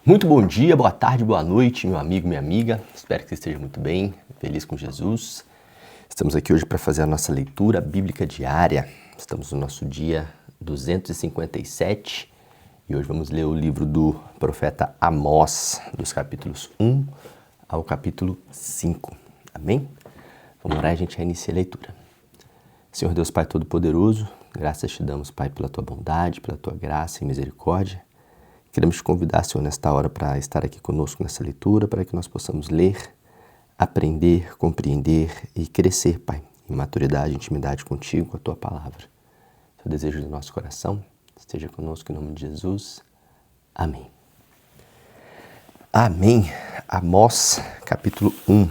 Muito bom dia, boa tarde, boa noite, meu amigo, minha amiga. Espero que você esteja muito bem, feliz com Jesus. Estamos aqui hoje para fazer a nossa leitura bíblica diária. Estamos no nosso dia 257 e hoje vamos ler o livro do profeta Amós, dos capítulos 1 ao capítulo 5. Amém? Vamos orar e a gente já inicia a leitura. Senhor Deus Pai Todo-Poderoso, graças te damos, Pai, pela tua bondade, pela tua graça e misericórdia. Queremos te convidar, Senhor, nesta hora para estar aqui conosco nessa leitura, para que nós possamos ler, aprender, compreender e crescer, Pai, em maturidade, intimidade contigo, com a tua palavra. Esse é o desejo do nosso coração. Esteja conosco em nome de Jesus. Amém. Amém. Amós, capítulo 1.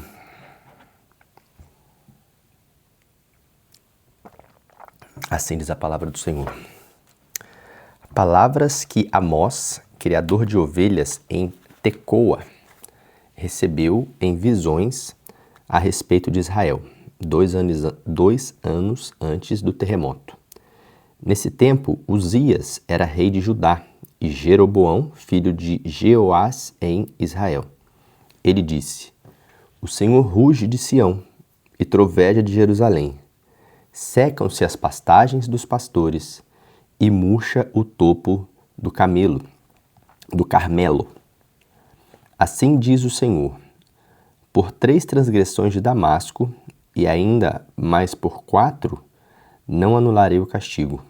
Assim diz a palavra do Senhor. Palavras que Amós, criador de ovelhas em Tecoa, recebeu em visões a respeito de Israel, 2 anos antes do terremoto. Nesse tempo, Uzias era rei de Judá e Jeroboão, filho de Jeoás, em Israel. Ele disse: O Senhor ruge de Sião e troveja de Jerusalém. Secam-se as pastagens dos pastores e murcha o topo do Carmelo. Assim diz o Senhor: por 3 transgressões de Damasco, e ainda mais por 4, não anularei o castigo.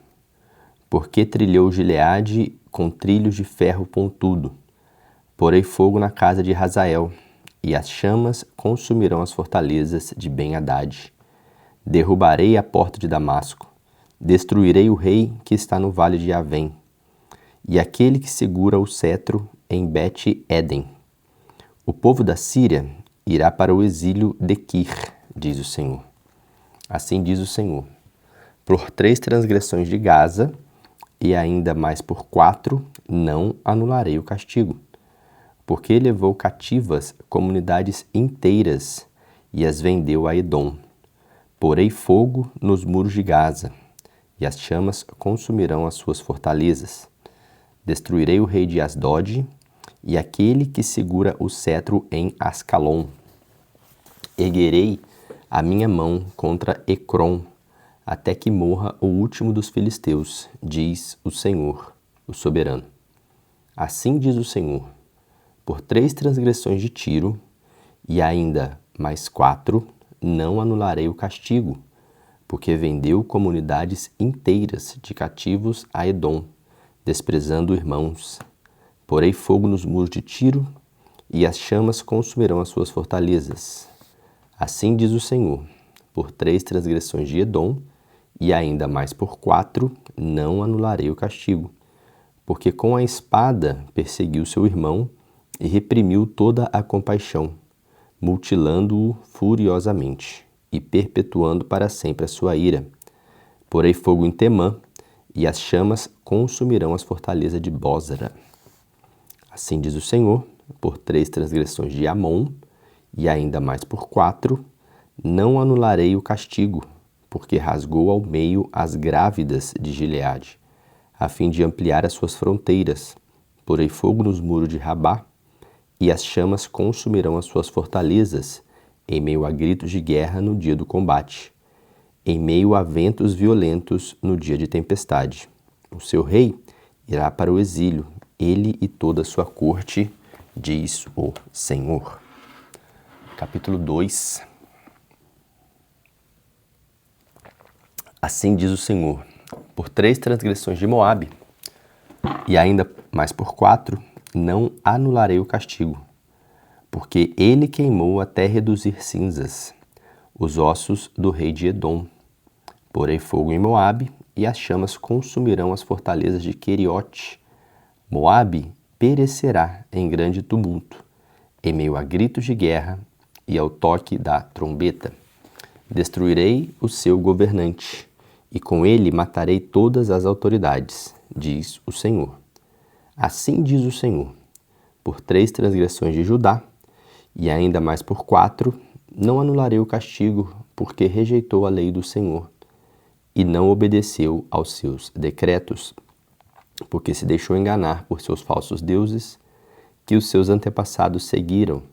Porque trilhou Gileade com trilhos de ferro pontudo. Porei fogo na casa de Hazael, e as chamas consumirão as fortalezas de Ben-Hadad. Derrubarei a porta de Damasco, destruirei o rei que está no vale de Avém, e aquele que segura o cetro em Bet-Eden. O povo da Síria irá para o exílio de Quir, diz o Senhor. Assim diz o Senhor: por 3 transgressões de Gaza, e ainda mais por 4, não anularei o castigo. Porque levou cativas comunidades inteiras e as vendeu a Edom. Porei fogo nos muros de Gaza, e as chamas consumirão as suas fortalezas. Destruirei o rei de Asdod e aquele que segura o cetro em Ascalon. Erguerei a minha mão contra Ecrom, até que morra o último dos filisteus, diz o Senhor, o soberano. Assim diz o Senhor: por 3 transgressões de Tiro, e ainda mais 4, não anularei o castigo, porque vendeu comunidades inteiras de cativos a Edom, desprezando irmãos. Porei fogo nos muros de Tiro, e as chamas consumirão as suas fortalezas. Assim diz o Senhor: por 3 transgressões de Edom, e ainda mais por 4, não anularei o castigo, porque com a espada perseguiu seu irmão e reprimiu toda a compaixão, mutilando-o furiosamente e perpetuando para sempre a sua ira. Porei fogo em Temã, e as chamas consumirão as fortalezas de Bósra. Assim diz o Senhor: por 3 transgressões de Amon, e ainda mais por 4, não anularei o castigo, porque rasgou ao meio as grávidas de Gileade, a fim de ampliar as suas fronteiras. Porei fogo nos muros de Rabá, e as chamas consumirão as suas fortalezas, em meio a gritos de guerra no dia do combate, em meio a ventos violentos no dia de tempestade. O seu rei irá para o exílio, ele e toda a sua corte, diz o Senhor. Capítulo 2. Assim diz o Senhor: por 3 transgressões de Moabe, e ainda mais por 4, não anularei o castigo, porque ele queimou até reduzir cinzas os ossos do rei de Edom. Porei fogo em Moabe, e as chamas consumirão as fortalezas de Queriote. Moabe perecerá em grande tumulto, em meio a gritos de guerra e ao toque da trombeta. Destruirei o seu governante, e com ele matarei todas as autoridades, diz o Senhor. Assim diz o Senhor: por 3 transgressões de Judá, e ainda mais por 4, não anularei o castigo, porque rejeitou a lei do Senhor, e não obedeceu aos seus decretos, porque se deixou enganar por seus falsos deuses, que os seus antepassados seguiram.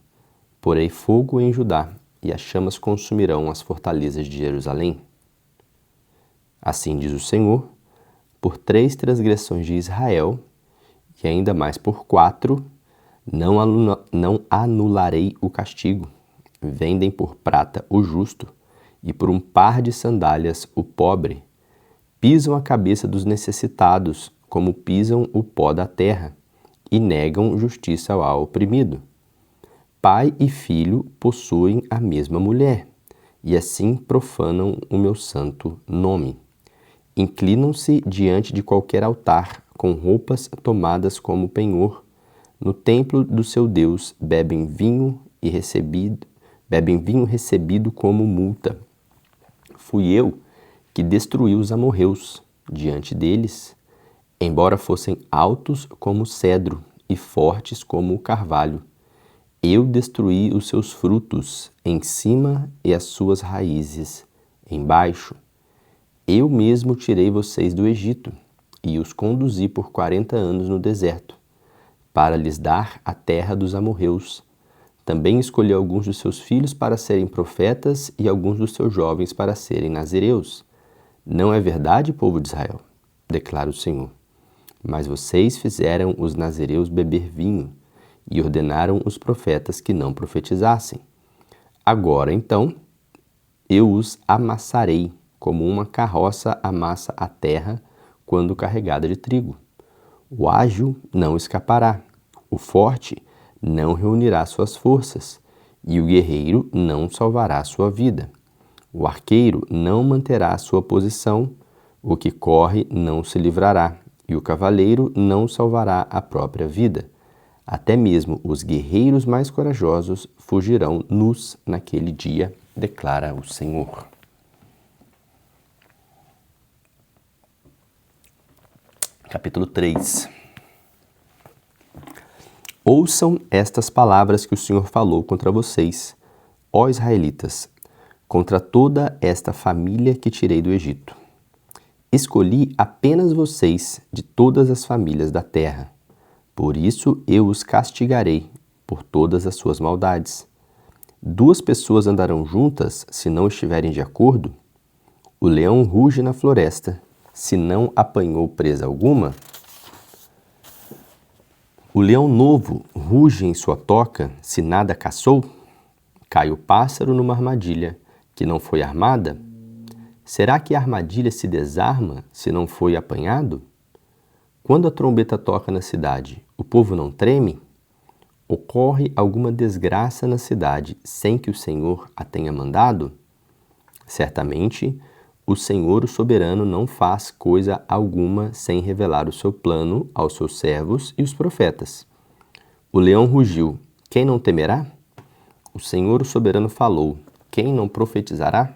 Porei fogo em Judá, e as chamas consumirão as fortalezas de Jerusalém. Assim diz o Senhor, por 3 transgressões de Israel, e ainda mais por 4, não anularei o castigo. Vendem por prata o justo, e por um par de sandálias o pobre. Pisam a cabeça dos necessitados, como pisam o pó da terra, e negam justiça ao oprimido. Pai e filho possuem a mesma mulher, e assim profanam o meu santo nome. Inclinam-se diante de qualquer altar, com roupas tomadas como penhor. No templo do seu Deus bebem vinho recebido como multa. Fui eu que destruí os amorreus diante deles, embora fossem altos como o cedro e fortes como o carvalho. Eu destruí os seus frutos em cima e as suas raízes embaixo. Eu mesmo tirei vocês do Egito e os conduzi por 40 anos no deserto, para lhes dar a terra dos amorreus. Também escolhi alguns dos seus filhos para serem profetas e alguns dos seus jovens para serem nazireus. Não é verdade, povo de Israel? Declara o Senhor. Mas vocês fizeram os nazireus beber vinho e ordenaram os profetas que não profetizassem. Agora, então, eu os amassarei, como uma carroça amassa a terra quando carregada de trigo. O ágil não escapará, o forte não reunirá suas forças, e o guerreiro não salvará sua vida. O arqueiro não manterá sua posição, o que corre não se livrará, e o cavaleiro não salvará a própria vida. Até mesmo os guerreiros mais corajosos fugirão nus naquele dia, declara o Senhor. Capítulo 3. Ouçam estas palavras que o Senhor falou contra vocês, ó israelitas, contra toda esta família que tirei do Egito. Escolhi apenas vocês de todas as famílias da terra. Por isso eu os castigarei por todas as suas maldades. 2 pessoas andarão juntas se não estiverem de acordo? O leão ruge na floresta, se não apanhou presa alguma? O leão novo ruge em sua toca, se nada caçou? Cai o pássaro numa armadilha que não foi armada? Será que a armadilha se desarma se não foi apanhado? Quando a trombeta toca na cidade, o povo não treme? Ocorre alguma desgraça na cidade sem que o Senhor a tenha mandado? Certamente, o Senhor, o soberano, não faz coisa alguma sem revelar o seu plano aos seus servos e os profetas. O leão rugiu, quem não temerá? O Senhor, o soberano, falou, quem não profetizará?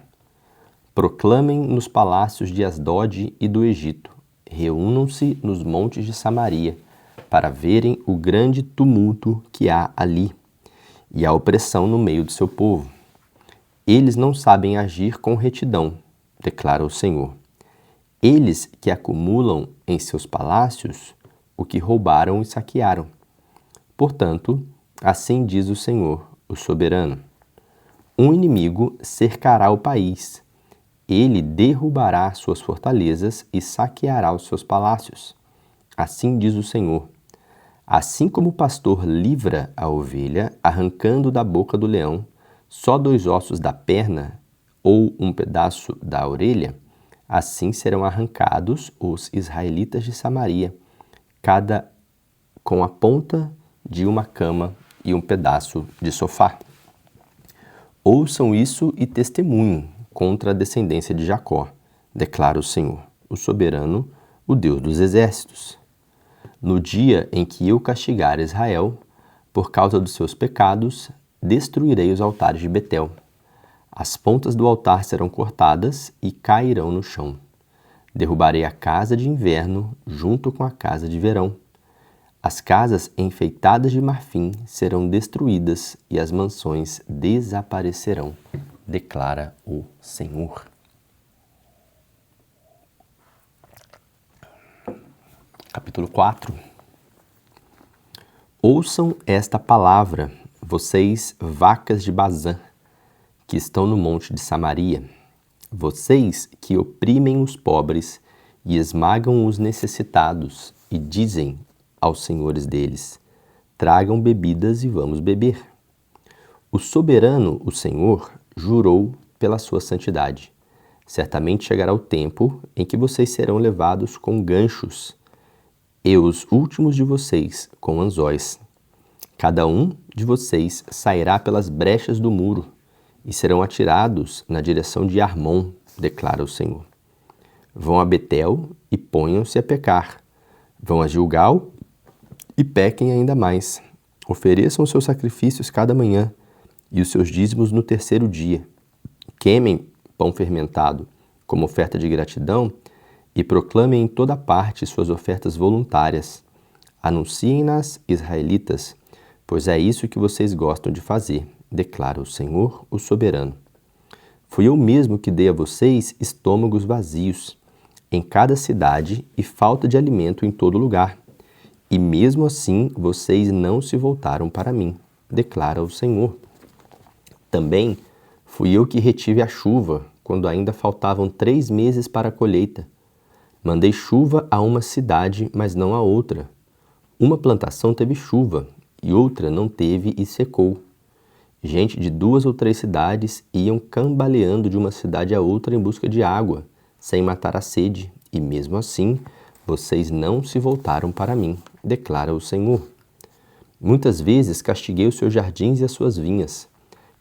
Proclamem nos palácios de Asdod e do Egito, reúnam-se nos montes de Samaria, para verem o grande tumulto que há ali, e a opressão no meio do seu povo. Eles não sabem agir com retidão, declara o Senhor. Eles que acumulam em seus palácios o que roubaram e saquearam. Portanto, assim diz o Senhor, o soberano: um inimigo cercará o país. Ele derrubará suas fortalezas e saqueará os seus palácios. Assim diz o Senhor. Assim como o pastor livra a ovelha, arrancando da boca do leão só 2 ossos da perna ou um pedaço da orelha, assim serão arrancados os israelitas de Samaria, cada com a ponta de uma cama e um pedaço de sofá. Ouçam isso e testemunhem contra a descendência de Jacó, declara o Senhor, o soberano, o Deus dos exércitos. No dia em que eu castigar Israel, por causa dos seus pecados, destruirei os altares de Betel. As pontas do altar serão cortadas e cairão no chão. Derrubarei a casa de inverno junto com a casa de verão. As casas enfeitadas de marfim serão destruídas e as mansões desaparecerão, declara o Senhor. Capítulo 4. Ouçam esta palavra, vocês vacas de Bazã, que estão no monte de Samaria, vocês que oprimem os pobres e esmagam os necessitados, e dizem aos senhores deles: tragam bebidas e vamos beber. O soberano, o Senhor, jurou pela sua santidade. Certamente chegará o tempo em que vocês serão levados com ganchos, e os últimos de vocês com anzóis. Cada um de vocês sairá pelas brechas do muro, e serão atirados na direção de Armon, declara o Senhor. Vão a Betel e ponham-se a pecar. Vão a Gilgal e pequem ainda mais. Ofereçam os seus sacrifícios cada manhã e os seus dízimos no terceiro dia. Queimem pão fermentado como oferta de gratidão e proclamem em toda parte suas ofertas voluntárias. Anunciem-nas, israelitas, pois é isso que vocês gostam de fazer, declara o Senhor, o soberano. Fui eu mesmo que dei a vocês estômagos vazios em cada cidade e falta de alimento em todo lugar. E mesmo assim vocês não se voltaram para mim, declara o Senhor. Também fui eu que retive a chuva quando ainda faltavam 3 meses para a colheita. Mandei chuva a uma cidade, mas não a outra. Uma plantação teve chuva e outra não teve e secou. Gente de 2 ou 3 cidades iam cambaleando de uma cidade a outra em busca de água, sem matar a sede, e mesmo assim vocês não se voltaram para mim, declara o Senhor. Muitas vezes castiguei os seus jardins e as suas vinhas.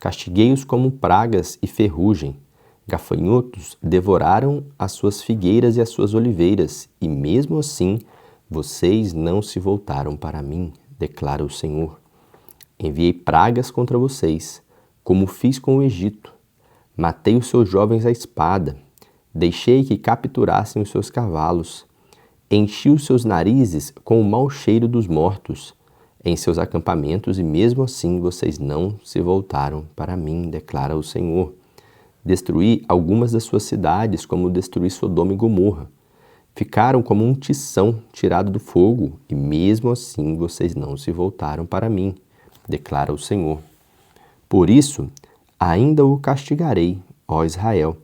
Castiguei-os como pragas e ferrugem. Gafanhotos devoraram as suas figueiras e as suas oliveiras, e mesmo assim vocês não se voltaram para mim, declara o Senhor. Enviei pragas contra vocês, como fiz com o Egito. Matei os seus jovens à espada. Deixei que capturassem os seus cavalos. Enchi os seus narizes com o mau cheiro dos mortos em seus acampamentos, e mesmo assim vocês não se voltaram para mim, declara o Senhor. Destruí algumas das suas cidades, como destruí Sodoma e Gomorra. Ficaram como um tição tirado do fogo, e mesmo assim vocês não se voltaram para mim, declara o Senhor. Por isso, ainda o castigarei, ó Israel.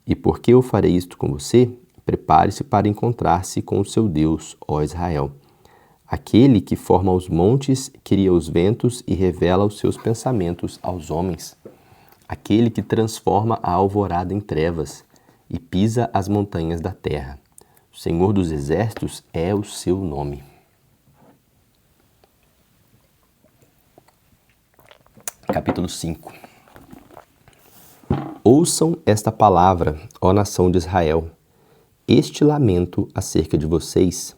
E porque eu farei isto com você, prepare-se para encontrar-se com o seu Deus, ó Israel. Aquele que forma os montes, cria os ventos e revela os seus pensamentos aos homens. Aquele que transforma a alvorada em trevas e pisa as montanhas da terra. O Senhor dos Exércitos é o seu nome. Capítulo 5. Ouçam esta palavra, ó nação de Israel. Este lamento acerca de vocês,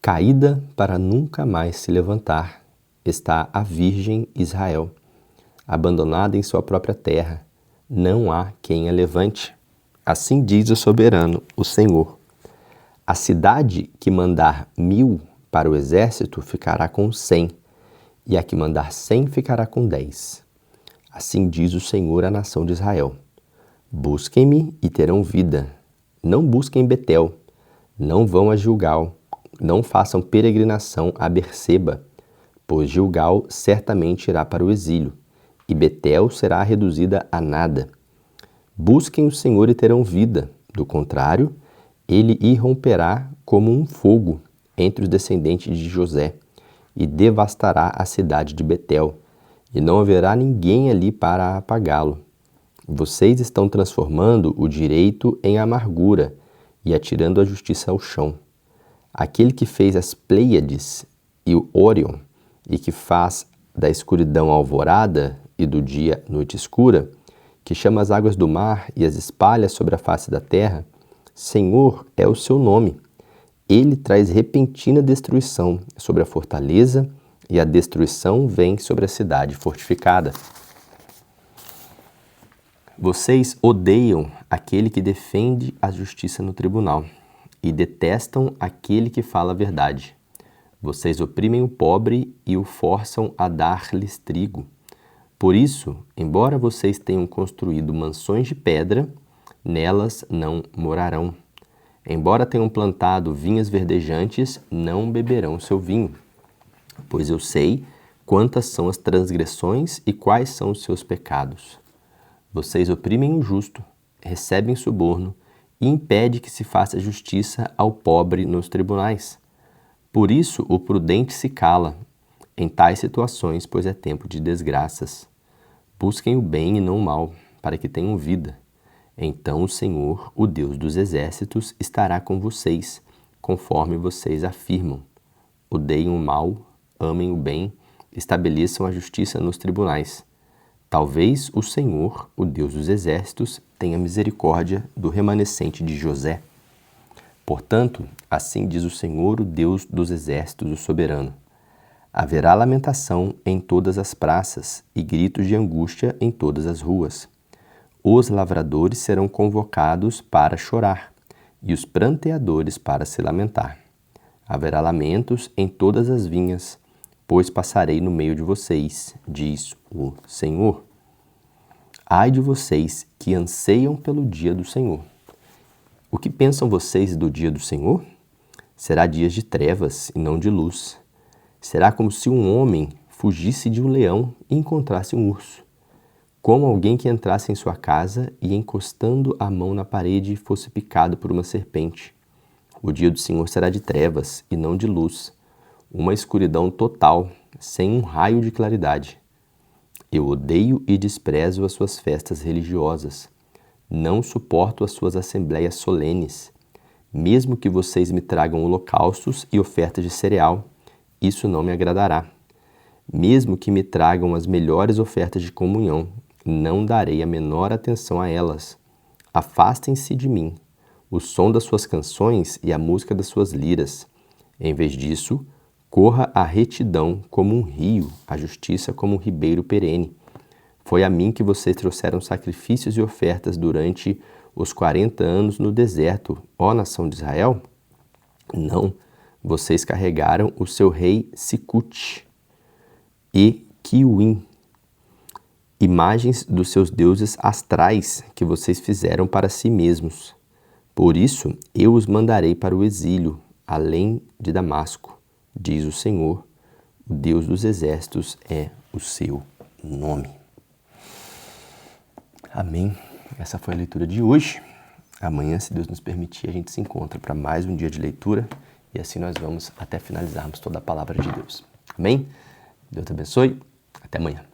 caída para nunca mais se levantar, está a virgem Israel, abandonada em sua própria terra. Não há quem a levante. Assim diz o soberano, o Senhor. A cidade que mandar 1000 para o exército ficará com 100, e a que mandar 100 ficará com 10. Assim diz o Senhor à nação de Israel. Busquem-me e terão vida. Não busquem Betel, não vão a Gilgal, não façam peregrinação a Berseba, pois Gilgal certamente irá para o exílio, e Betel será reduzida a nada. Busquem o Senhor e terão vida, do contrário, ele irromperá como um fogo entre os descendentes de José, e devastará a cidade de Betel, e não haverá ninguém ali para apagá-lo. Vocês estão transformando o direito em amargura e atirando a justiça ao chão. Aquele que fez as Pleiades e o Órion, e que faz da escuridão a alvorada e do dia noite escura, que chama as águas do mar e as espalha sobre a face da terra, Senhor é o seu nome. Ele traz repentina destruição sobre a fortaleza, e a destruição vem sobre a cidade fortificada. Vocês odeiam aquele que defende a justiça no tribunal e detestam aquele que fala a verdade. Vocês oprimem o pobre e o forçam a dar-lhes trigo. Por isso, embora vocês tenham construído mansões de pedra, nelas não morarão. Embora tenham plantado vinhas verdejantes, não beberão seu vinho. pois eu sei quantas são as transgressões e quais são os seus pecados. Vocês oprimem o justo, recebem suborno e impedem que se faça justiça ao pobre nos tribunais. Por isso o prudente se cala em tais situações, pois é tempo de desgraças. Busquem o bem e não o mal, para que tenham vida. Então o Senhor, o Deus dos exércitos, estará com vocês, conforme vocês afirmam. Odeiem o mal, amem o bem, estabeleçam a justiça nos tribunais. Talvez o Senhor, o Deus dos exércitos, tenha misericórdia do remanescente de José. Portanto, assim diz o Senhor, o Deus dos exércitos, o soberano: haverá lamentação em todas as praças e gritos de angústia em todas as ruas. Os lavradores serão convocados para chorar e os pranteadores para se lamentar. Haverá lamentos em todas as vinhas, pois passarei no meio de vocês, diz o Senhor. Ai de vocês que anseiam pelo dia do Senhor. O que pensam vocês do dia do Senhor? Será dias de trevas e não de luz. Será como se um homem fugisse de um leão e encontrasse um urso. Como alguém que entrasse em sua casa e, encostando a mão na parede, fosse picado por uma serpente. O dia do Senhor será de trevas e não de luz, uma escuridão total, sem um raio de claridade. Eu odeio e desprezo as suas festas religiosas. Não suporto as suas assembleias solenes. Mesmo que vocês me tragam holocaustos e ofertas de cereal, isso não me agradará. Mesmo que me tragam as melhores ofertas de comunhão, não darei a menor atenção a elas. Afastem-se de mim, o som das suas canções e a música das suas liras. Em vez disso, corra a retidão como um rio, a justiça como um ribeiro perene. Foi a mim que vocês trouxeram sacrifícios e ofertas durante os 40 anos no deserto, ó nação de Israel? Não, vocês carregaram o seu rei Sicut e Kiuim, imagens dos seus deuses astrais que vocês fizeram para si mesmos. Por isso eu os mandarei para o exílio, além de Damasco, diz o Senhor, o Deus dos exércitos é o seu nome. Amém. Essa foi a leitura de hoje. Amanhã, se Deus nos permitir, a gente se encontra para mais um dia de leitura e assim nós vamos até finalizarmos toda a palavra de Deus. Amém? Deus te abençoe. Até amanhã.